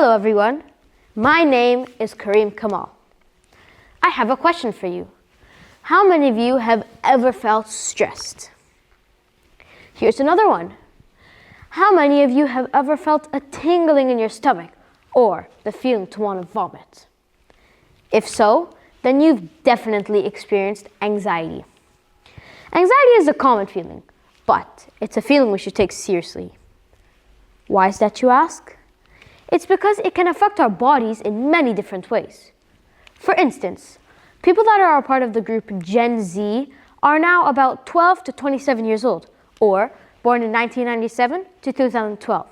Hello everyone, my name is Kareem Kamal. I have a question for you. How many of you have ever felt stressed? Here's another one. How many of you have ever felt a tingling in your stomach or the feeling to want to vomit? If so, then you've definitely experienced anxiety. Anxiety is a common feeling, but it's a feeling we should take seriously. Why is that, you ask? It's because it can affect our bodies in many different ways. For instance, people that are a part of the group Gen Z are now about 12 to 27 years old, or born in 1997 to 2012.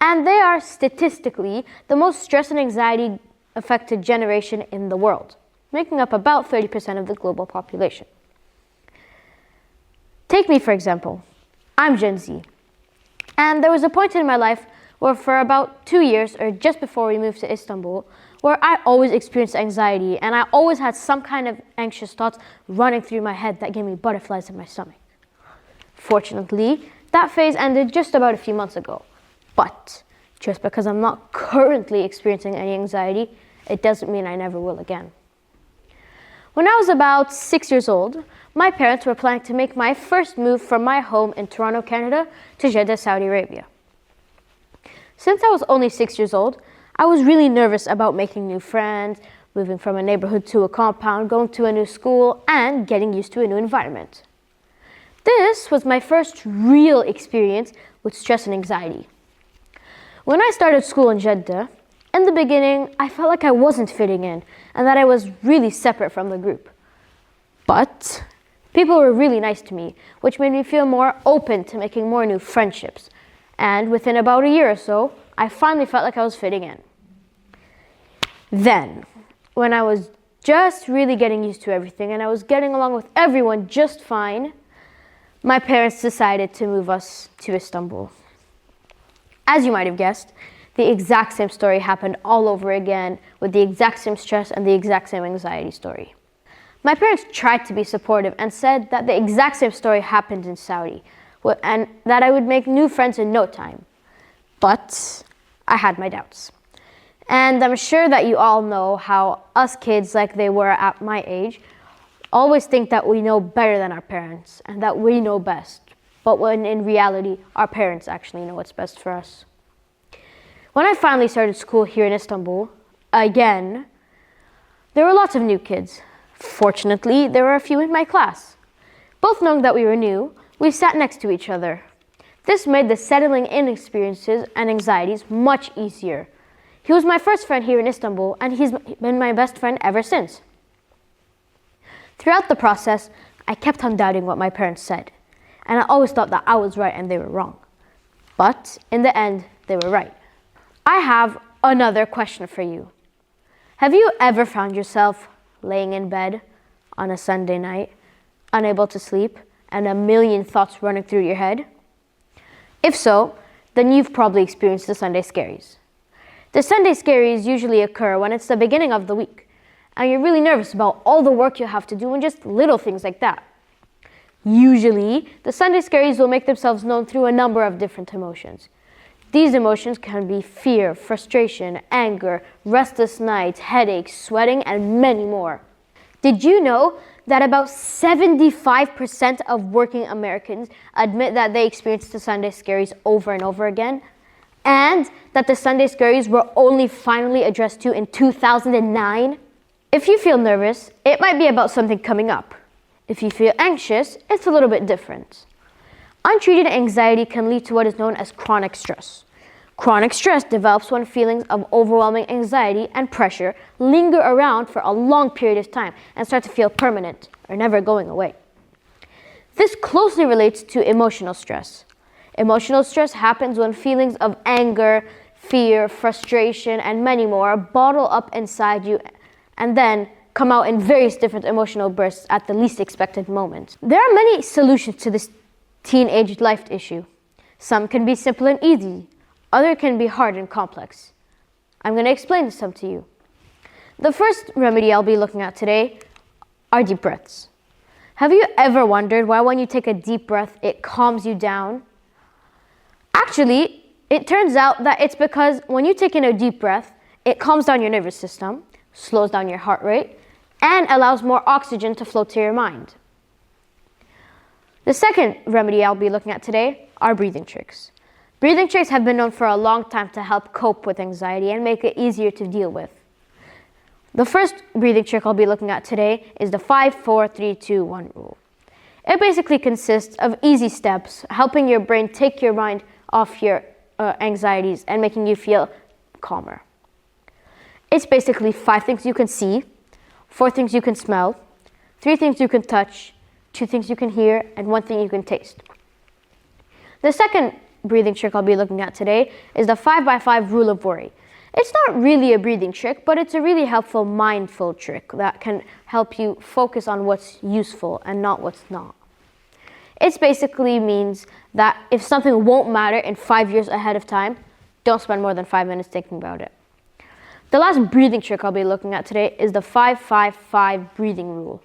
And they are statistically the most stress and anxiety affected generation in the world, making up about 30% of the global population. Take me, for example. I'm Gen Z. And there was a point in my life where for about 2 years, or just before we moved to Istanbul, where I always experienced anxiety and I always had some kind of anxious thoughts running through my head that gave me butterflies in my stomach. Fortunately, that phase ended just about a few months ago. But just because I'm not currently experiencing any anxiety, it doesn't mean I never will again. When I was about 6 years old, my parents were planning to make my first move from my home in Toronto, Canada, to Jeddah, Saudi Arabia. Since I was only 6 years old, I was really nervous about making new friends, moving from a neighborhood to a compound, going to a new school, and getting used to a new environment. This was my first real experience with stress and anxiety. When I started school in Jeddah, in the beginning, I felt like I wasn't fitting in and that I was really separate from the group. But people were really nice to me, which made me feel more open to making more new friendships. And within about a year or so, I finally felt like I was fitting in. Then, when I was just really getting used to everything and I was getting along with everyone just fine, my parents decided to move us to Istanbul. As you might have guessed, the exact same story happened all over again with the exact same stress and the exact same anxiety story. My parents tried to be supportive and said that the exact same story happened in Saudi and that I would make new friends in no time. But I had my doubts. And I'm sure that you all know how us kids, like they were at my age, always think that we know better than our parents and that we know best. But when in reality, our parents actually know what's best for us. When I finally started school here in Istanbul, again, there were lots of new kids. Fortunately, there were a few in my class. Both knowing that we were new, we sat next to each other. This made the settling in experiences and anxieties much easier. He was my first friend here in Istanbul, and he's been my best friend ever since. Throughout the process, I kept on doubting what my parents said, and I always thought that I was right and they were wrong. But in the end, they were right. I have another question for you. Have you ever found yourself laying in bed on a Sunday night, unable to sleep, and a million thoughts running through your head? If so, then you've probably experienced the Sunday scaries. The Sunday scaries usually occur when it's the beginning of the week, and you're really nervous about all the work you have to do and just little things like that. Usually, the Sunday scaries will make themselves known through a number of different emotions. These emotions can be fear, frustration, anger, restless nights, headaches, sweating, and many more. Did you know that about 75% of working Americans admit that they experienced the Sunday scaries over and over again? And that the Sunday scaries were only finally addressed to in 2009? If you feel nervous, it might be about something coming up. If you feel anxious, it's a little bit different. Untreated anxiety can lead to what is known as chronic stress. Chronic stress develops when feelings of overwhelming anxiety and pressure linger around for a long period of time and start to feel permanent or never going away. This closely relates to emotional stress. Emotional stress happens when feelings of anger, fear, frustration, and many more bottle up inside you and then come out in various different emotional bursts at the least expected moments. There are many solutions to this teenage life issue. Some can be simple and easy. Others can be hard and complex. I'm going to explain some to you. The first remedy I'll be looking at today are deep breaths. Have you ever wondered why when you take a deep breath, it calms you down? Actually, It turns out that it's because when you take in a deep breath, it calms down your nervous system, slows down your heart rate, and allows more oxygen to flow to your mind. The second remedy I'll be looking at today are breathing tricks. Breathing tricks have been known for a long time to help cope with anxiety and make it easier to deal with. The first breathing trick I'll be looking at today is the 5-4-3-2-1 rule. It basically consists of easy steps, helping your brain take your mind off your anxieties and making you feel calmer. It's basically 5 things you can see, 4 things you can smell, 3 things you can touch, 2 things you can hear, and 1 thing you can taste. The second breathing trick I'll be looking at today is the 5x5 rule of worry. It's not really a breathing trick, but it's a really helpful mindful trick that can help you focus on what's useful and not what's not. It basically means that if something won't matter in 5 years ahead of time, don't spend more than 5 minutes thinking about it. The last breathing trick I'll be looking at today is the 5-5-5 breathing rule.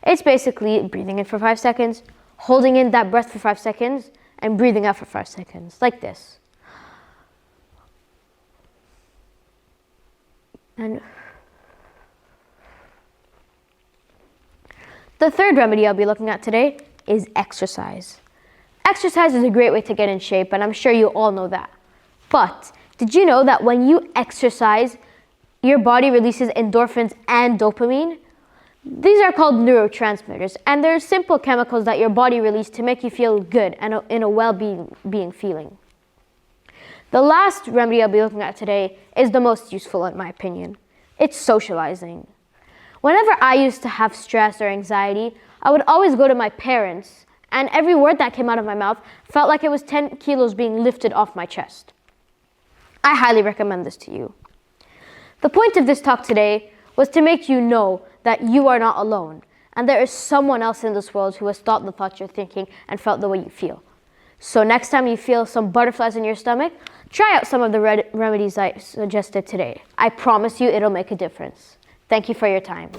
It's basically breathing in for 5 seconds, holding in that breath for 5 seconds, and breathing out for 5 seconds, like this. And the third remedy I'll be looking at today is exercise. Exercise is a great way to get in shape, and I'm sure you all know that. But did you know that when you exercise, your body releases endorphins and dopamine? These are called neurotransmitters, and they're simple chemicals that your body releases to make you feel good and in a well-being feeling. The last remedy I'll be looking at today is the most useful in my opinion. It's socializing. Whenever I used to have stress or anxiety, I would always go to my parents, and every word that came out of my mouth felt like it was 10 kilos being lifted off my chest. I highly recommend this to you. The point of this talk today was to make you know that you are not alone, and there is someone else in this world who has thought the thoughts you're thinking and felt the way you feel. So next time you feel some butterflies in your stomach, try out some of the remedies I suggested today. I promise you it'll make a difference. Thank you for your time.